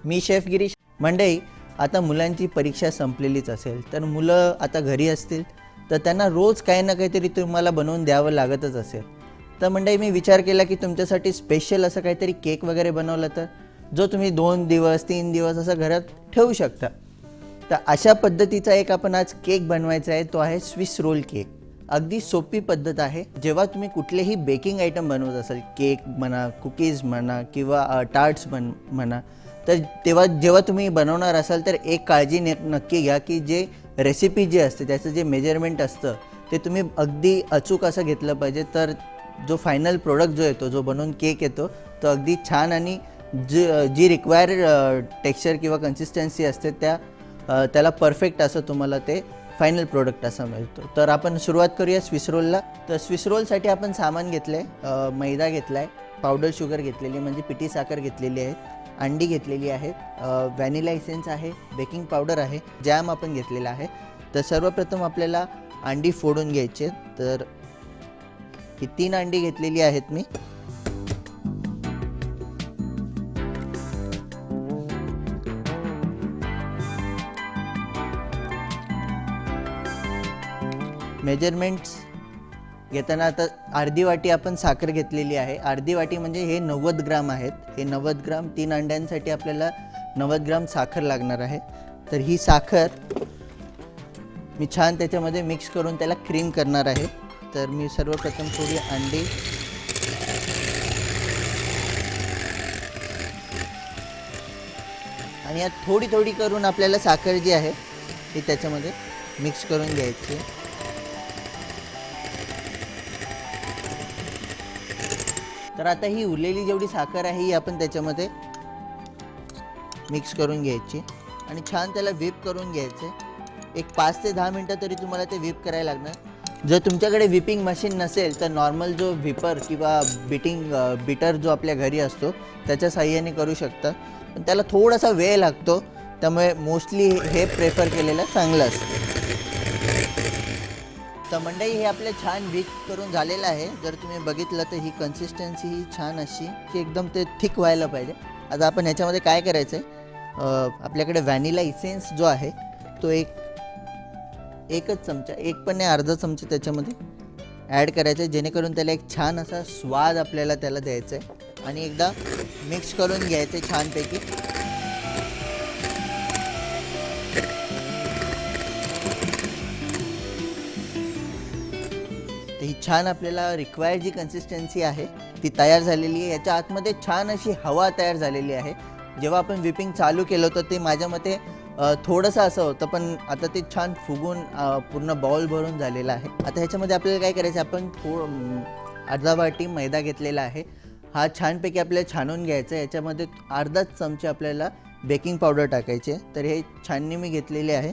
मी chef Girish. मंडळी, आता मुलांची परीक्षा संपलेलीच असेल, तर मुलं आता घरी असतील तर त्यांना रोज काही ना काहीतरी तुम्हाला बनवून द्यावं लागतच असेल. तर मंडळी, मी विचार केला की तुमच्यासाठी स्पेशल असं काहीतरी केक वगैरे बनवलं तर जो तुम्ही 2 दिवस 3 दिवस असं घरात ठेवू शकता. तर अशा पद्धतीचा एक आपण आज केक बनवायचा आहे, तो आहे स्विस रोल केक. अगदी सोपी पद्धत आहे. जेव्हा तुम्ही कुठलेही बेकिंग आयटम बनवत असाल, केक म्हणा, कुकीज म्हणा किंवा टार्ट्स म्हणा, तर जेव्हा तुम्ही बनवणार असाल तर एक काळजी नक्की घ्या की जे रेसिपी जी असते त्याचं जे मेजरमेंट असतं ते तुम्ही अगदी अचूक असं घेतलं पाहिजे. तर जो फायनल प्रोडक्ट जो येतो, जो बनवून केक येतो, तो अगदी छान आणि जी रिक्वायर टेक्स्चर किंवा कन्सिस्टन्सी असते त्याला परफेक्ट असं तुम्हाला ते फायनल प्रोडक्ट असा मिळतो. तर आपण सुरुवात करूया स्विस रोलला. तर स्विस रोलसाठी आपण सामान घेतलं आहे, मैदा घेतला आहे, पावडर शुगर घेतलेली म्हणजे पिठी साखर घेतलेली आहे, अंडी घेतलेली आहेत, व्हॅनिला इसेन्स आहे, बेकिंग पावडर आहे, जॅम आपण घेतलेला आहे. तर सर्वप्रथम आपल्याला अंडी फोडून घ्यायची. तर ही 3 अंडी घेतलेली आहेत मी. मेजरमेंट्स घेताना आता अर्धी वाटी आपण साखर घेतलेली आहे. अर्धी वाटी म्हणजे हे 90 ग्राम आहेत. हे 90 ग्राम 3 अंड्यांसाठी आपल्याला 90 ग्राम साखर लागणार आहे. तर ही साखर मी छान त्याच्यामध्ये मिक्स करून त्याला क्रीम करणार आहे. तर मी सर्वप्रथम थोडी अंडी आणि यात थोडी थोडी करून आपल्याला साखर जी आहे ती त्याच्यामध्ये मिक्स करून घ्यायची. तर आता ही उरलेली जेवढी साखर आहे ही आपण त्याच्यामध्ये मिक्स करून घ्यायची आणि छान त्याला व्हिप करून घ्यायचे. एक 5 ते 10 मिनटं तरी तुम्हाला ते व्हिप करायला लागणार. जर तुमच्याकडे व्हिपिंग मशीन नसेल तर नॉर्मल जो व्हिपर किंवा बीटर जो आपल्या घरी असतो त्याच्या साहाय्याने करू शकता, पण त्याला थोडासा वेळ लागतो, त्यामुळे मोस्टली हे प्रेफर केलेलं चांगलं असतं. तर मंडळी, हे आपलं छान व्हिप करून झालेलं आहे. जर तुम्ही बघितलं तर ही कन्सिस्टन्सी ही छान अशी की एकदम ते थिक व्हायला पाहिजे. आता आपण ह्याच्यामध्ये काय करायचं आहे, आपल्याकडे व्हॅनिला इसेन्स जो आहे तो एकच चमचा, एक पण नाही अर्धा चमचा त्याच्यामध्ये ॲड करायचं आहे, जेणेकरून त्याला एक छान असा स्वाद आपल्याला त्याला द्यायचा आहे. आणि एकदा मिक्स करून घ्यायचं आहे छानपैकी. तर ही छान आपल्याला रिक्वायर्ड जी कन्सिस्टन्सी आहे ती तयार झालेली आहे. याच्या आतमध्ये छान अशी हवा तयार झालेली आहे. जेव्हा आपण व्हिपिंग चालू केलं होतं ते माझ्या मते थोडंसं असं होतं, पण आता ते छान फुगून पूर्ण बाउल भरून झालेलं आहे. आता ह्याच्यामध्ये आपल्याला काय करायचं, आपण अर्धा वाटी मैदा घेतलेला आहे. हा छानपैकी आपल्याला छानून घ्यायचा आहे. याच्यामध्ये अर्धाच चमचे आपल्याला बेकिंग पावडर टाकायचे. तर हे छाननी मी घेतलेले आहे.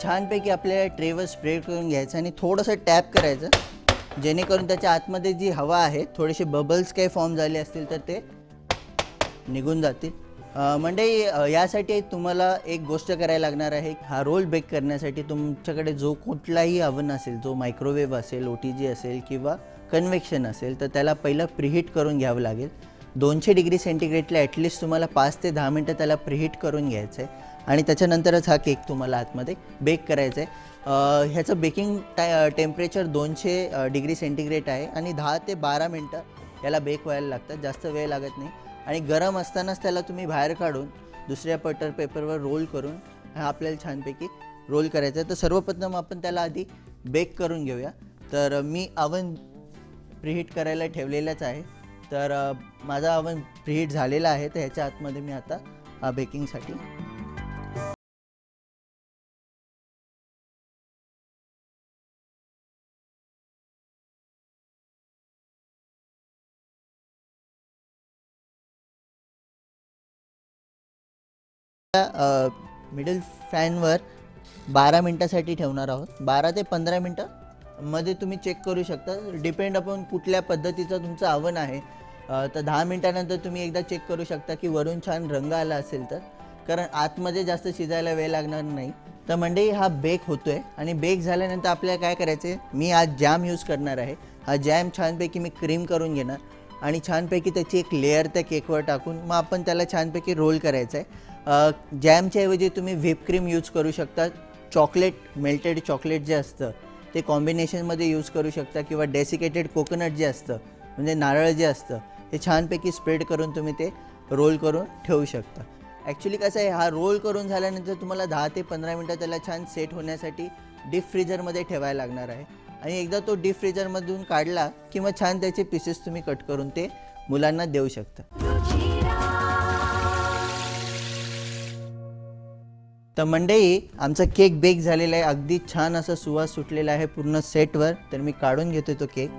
छानपैकी आपल्याला ट्रेवर स्प्रेड करून घ्यायचं आणि थोडंसं टॅप करायचं, जेणेकरून त्याच्या आतमध्ये जी हवा आहे, थोडेसे बबल्स काही फॉर्म झाले असतील तर ते निघून जातील. मंडळी, यासाठी तुम्हाला एक गोष्ट करायला लागणार आहे. हा रोल बेक करण्यासाठी तुमच्याकडे जो कुठलाही अवन असेल, जो मायक्रोवेव्ह असेल, OTG असेल किंवा कन्व्हेक्शन असेल, तर त्याला पहिलं प्रीहीट करून घ्यावं लागेल. 200 डिग्री सेंटीग्रेडला ॲटलिस्ट तुम्हाला 5 ते 10 मिनटं त्याला प्रीहीट करून घ्यायचं आहे आणि त्याच्यानंतरच हा केक तुम्हाला आतमध्ये बेक करायचा आहे. ह्याचं बेकिंग टेम्परेचर 200 डिग्री सेंटीग्रेड आहे आणि 10 ते 12 मिनटं याला बेक व्हायला लागतात, जास्त वेळ लागत नाही. आणि गरम असतानाच त्याला तुम्ही बाहेर काढून दुसऱ्या बटर पेपरवर रोल करून हा आपल्याला छानपैकी रोल करायचा आहे. तर सर्वप्रथम आपण त्याला आधी बेक करून घेऊया. तर मी अवन प्रीहीट करायला ठेवलेलाच आहे. तर माझा अवन प्रीहीट झालेला आहे, तर ह्याच्या आतमध्ये मी आता बेकिंगसाठी मिडल फॅनवर 12 मिनटासाठी ठेवणार आहोत. 12 ते 15 मिनटं मध्ये तुम्ही चेक करू शकता, डिपेंड अपॉन कुठल्या पद्धतीचं तुमचं अवन आहे. तर 10 मिनटानंतर तुम्ही एकदा चेक करू शकता की वरून छान रंग आला असेल तर, कारण आतमध्ये जास्त शिजायला वेळ लागणार नाही. तर मंडळी, हा बेक होतोय आणि बेक झाल्यानंतर आपल्याला काय करायचं आहे, मी आज जॅम यूज करणार आहे. हा जॅम छानपैकी मी क्रीम करून घेणार आणि छानपैकी त्याची एक लेअर त्या केकवर टाकून मग आपण त्याला छानपैकी रोल करायचं आहे. जॅमच्या ऐवजी तुम्ही व्हिप क्रीम यूज करू शकता, चॉकलेट, मेल्टेड चॉकलेट जे असतं ते कॉम्बिनेशनमध्ये यूज करू शकता किंवा डेसिकेटेड कोकोनट जे असतं, म्हणजे नारळ जे असतं, हे छानपैकी स्प्रेड करून तुम्ही ते रोल करून ठेवू शकता. ॲक्च्युली कसं आहे, हा रोल करून झाल्यानंतर तुम्हाला 10 ते 15 मिनटं त्याला छान सेट होण्यासाठी डीप फ्रीजरमध्ये ठेवायला लागणार आहे आणि एकदा तो डीप फ्रीजरमधून काढला की मग छान त्याचे पीसेस तुम्ही कट करून ते मुलांना देऊ शकता. तर मंडळी, आमचा केक बेक झालेला आहे, अगदी छान असा सुवास सुटलेला आहे पूर्ण सेटवर. तर मी काढून घेतो तो केक.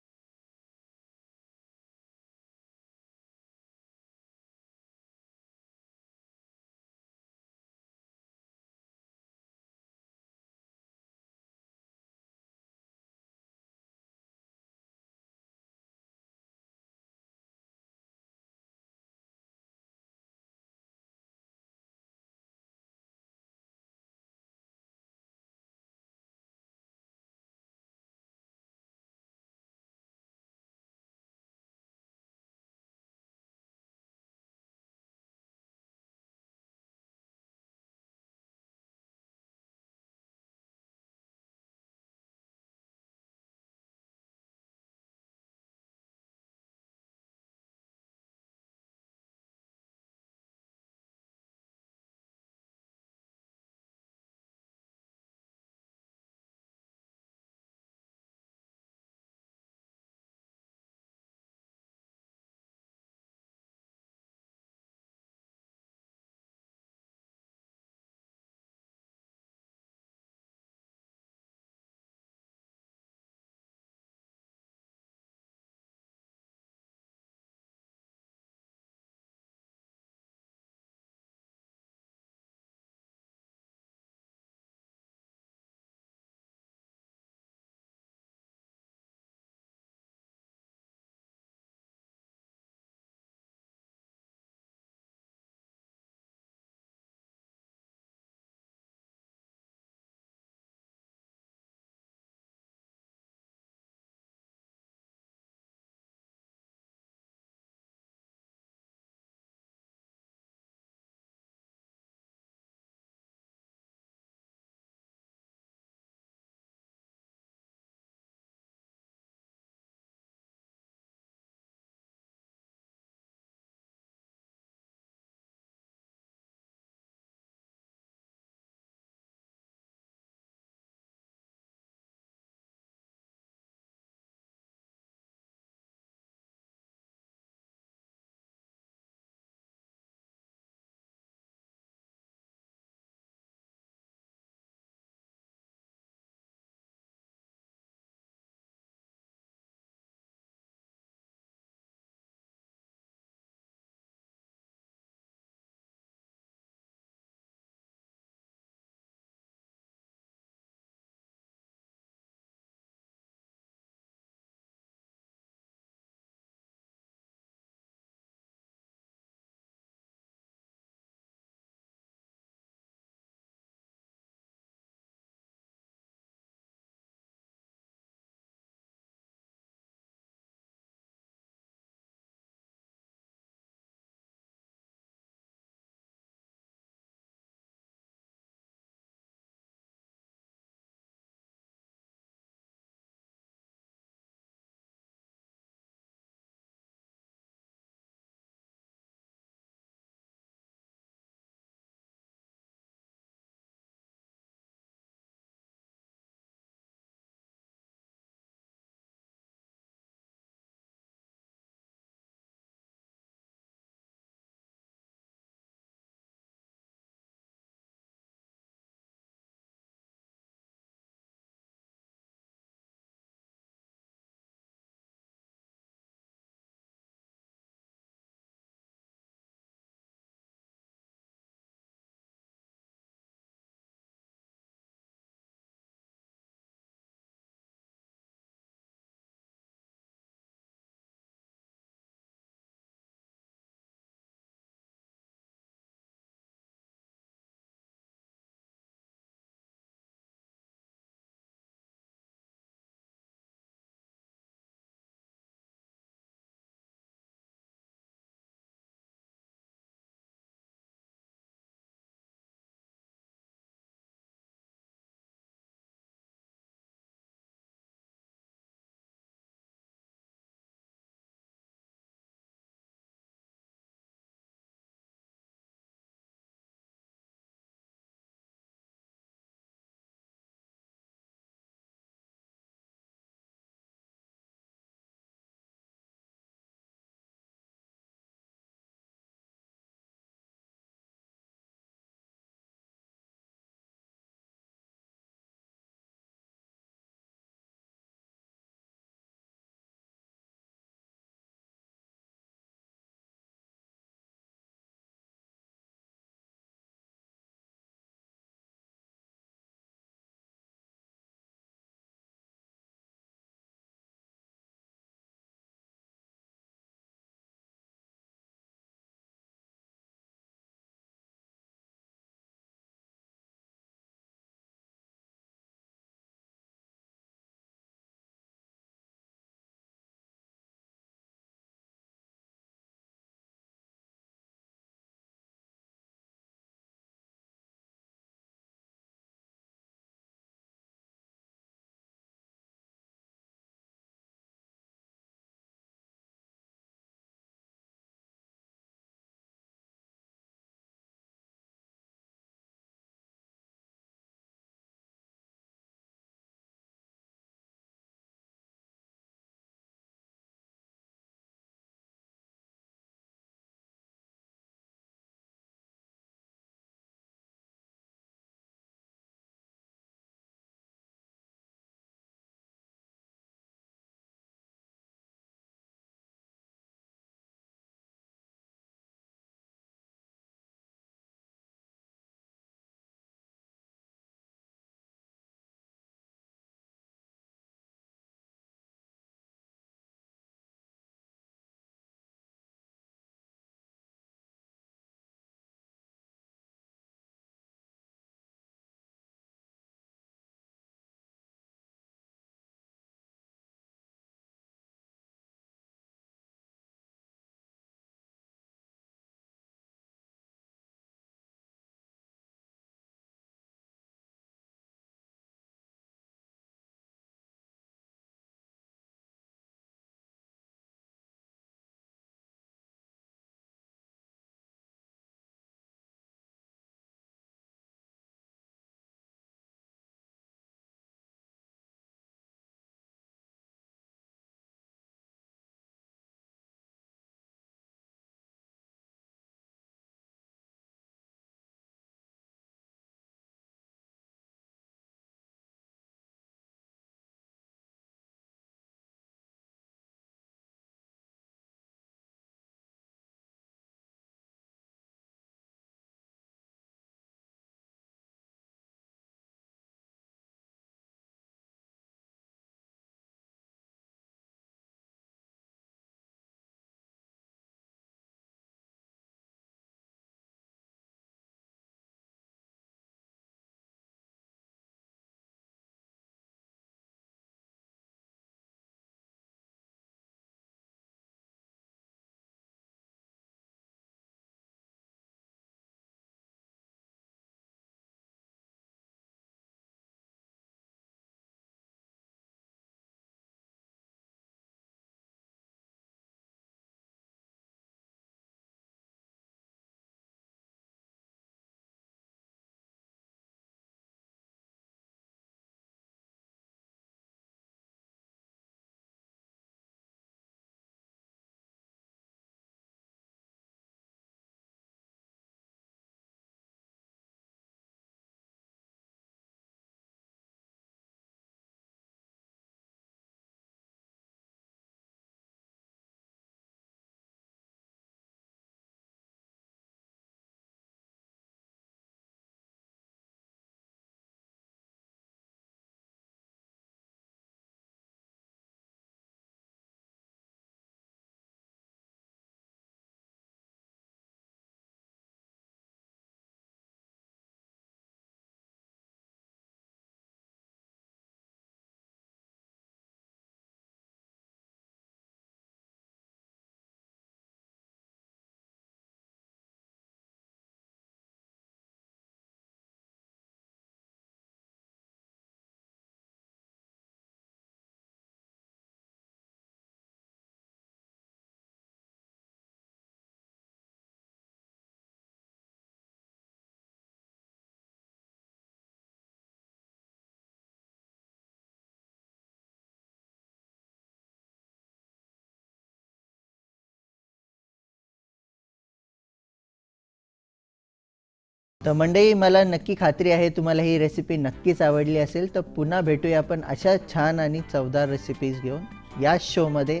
तर मंडळी, मला नक्की खात्री आहे तुम्हाला ही रेसिपी नक्कीच आवडली असेल. तर पुन्हा भेटूया आपण अशा छान आणि चवदार रेसिपीज घेऊन या शोमध्ये.